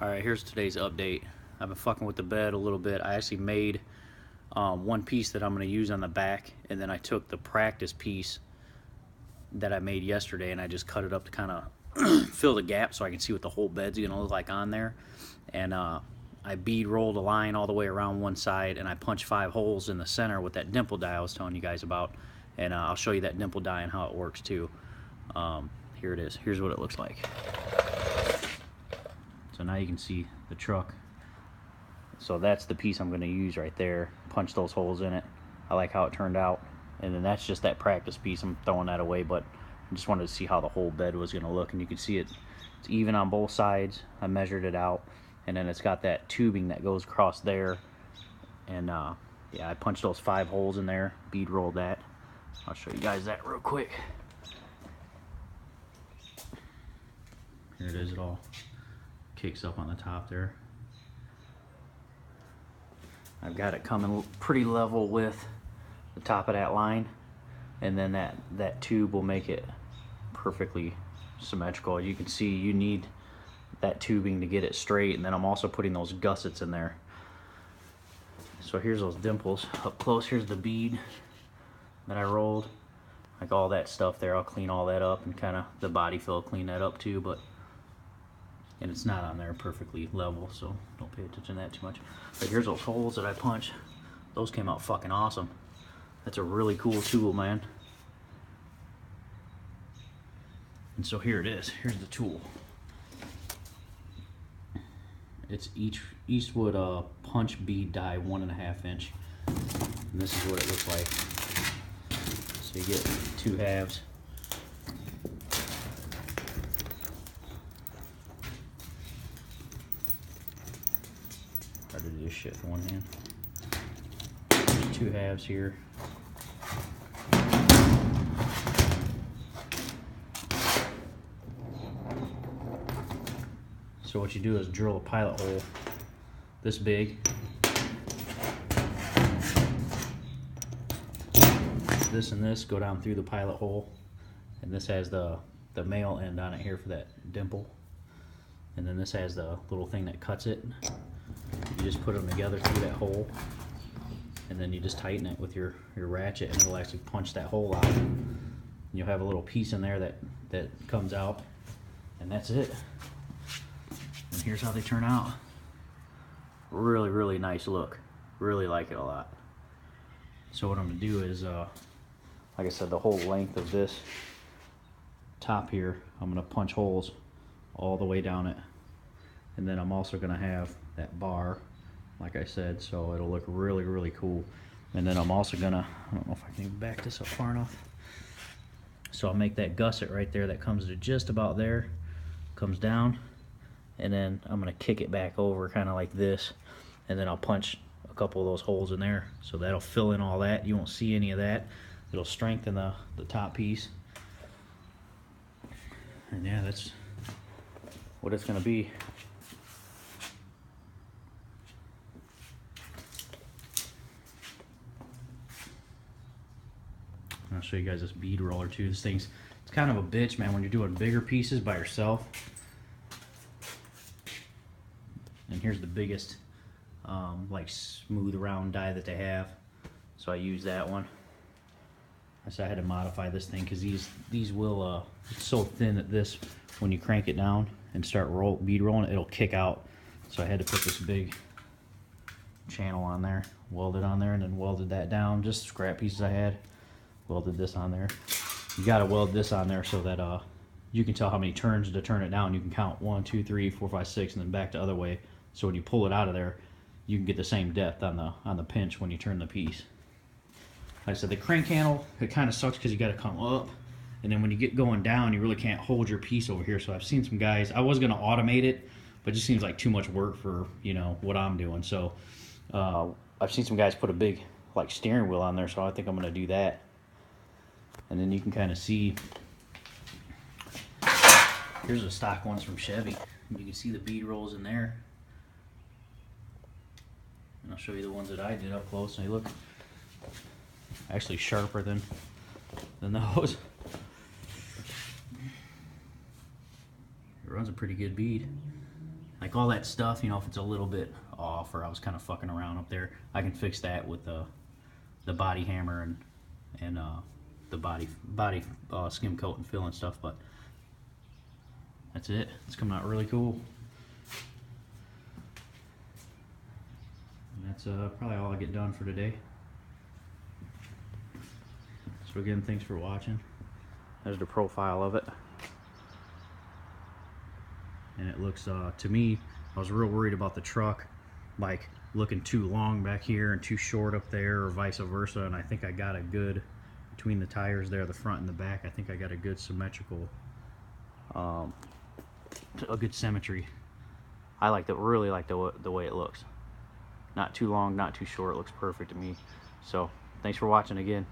Alright, here's today's update. I've been fucking with the bed a little bit. I actually made one piece that I'm going to use on the back, and then I took the practice piece that I made yesterday and I just cut it up to kind of fill the gap so I can see what the whole bed's going to look like on there. And I bead rolled a line all the way around one side, and I punched 5 holes in the center with that dimple die I was telling you guys about. And I'll show you that dimple die and how it works too. Here it is. Here's what it looks like. So now you can see the truck. So that's the piece I'm going to use right there. Punch those holes in it. I like how it turned out. And then that's just that practice piece. I'm throwing that away, but I just wanted to see how the whole bed was going to look. And you can see it's even on both sides. I measured it out. And then it's got that tubing that goes across there. And yeah, I punched those 5 holes in there. Bead rolled that. I'll show you guys that real quick. Here it is. It all kicks up on the top there. I've got it coming pretty level with the top of that line, and then that tube will make it perfectly symmetrical. You can see you need that tubing to get it straight, and then I'm also putting those gussets in there. So here's those dimples up close. Here's the bead that I rolled, like all that stuff there. I'll clean all that up, and kind of the body fill, clean that up too, and it's not on there perfectly level, so don't pay attention to that too much. But here's those holes that I punched. Those came out fucking awesome. That's a really cool tool, man. And so here it is. Here's the tool. It's Eastwood punch bead die 1.5 inch. And this is what it looks like. So you get 2 halves. Hard to do this shit with one hand. There's 2 halves here. So what you do is drill a pilot hole this big. This and this go down through the pilot hole, and this has the male end on it here for that dimple, and then this has the little thing that cuts it. You just put them together through that hole, and then you just tighten it with your ratchet, and it'll actually punch that hole out. And you'll have a little piece in there that comes out, and that's it. And here's how they turn out. Really, really nice look. Really like it a lot. So what I'm gonna do is, like I said, the whole length of this top here, I'm gonna punch holes all the way down it. And then I'm also gonna have that bar, like I said, so it'll look really, really cool. And then I'm also gonna, I don't know if I can even back this up far enough. So I'll make that gusset right there that comes to just about there, comes down, and then I'm gonna kick it back over kind of like this, and then I'll punch a couple of those holes in there, so that'll fill in all that. You won't see any of that. It'll strengthen the top piece. And yeah, that's what it's gonna be. I'll show you guys this bead roller too. This thing's, it's kind of a bitch, man, when you're doing bigger pieces by yourself. And here's the biggest like smooth round die that they have, so I use that one. So I had to modify this thing because these will it's so thin that this, when you crank it down and start bead rolling, it'll kick out. So I had to put this big channel on there, welded on there, and then welded that down. Just scrap pieces I had, welded this on there. You got to weld this on there so that you can tell how many turns to turn it down. You can count 1, 2, 3, 4, 5, 6, and then back the other way. So when you pull it out of there, you can get the same depth on the pinch when you turn the piece. Like I said, the crank handle, it kind of sucks because you got to come up, and then when you get going down, you really can't hold your piece over here. So I've seen some guys, I was going to automate it, but it just seems like too much work for, you know, what I'm doing. So I've seen some guys put a big like steering wheel on there, so I think I'm going to do that. And then you can kind of see, here's the stock ones from Chevy. You can see the bead rolls in there. And I'll show you the ones that I did up close, and they look actually sharper than those. It runs a pretty good bead. like all that stuff, you know, if it's a little bit off or I was kind of fucking around up there, I can fix that with the body hammer and the body skim coat and fill and stuff. But that's it. It's coming out really cool. And that's probably all I get done for today. So again, thanks for watching. There's the profile of it. And it looks, to me, I was real worried about the truck, like looking too long back here and too short up there, or vice versa. And I think I got a good, between the tires there, the front and the back, I think I got a good symmetrical, a good symmetry. I really like the way it looks. Not too long, not too short. It looks perfect to me. So, thanks for watching again.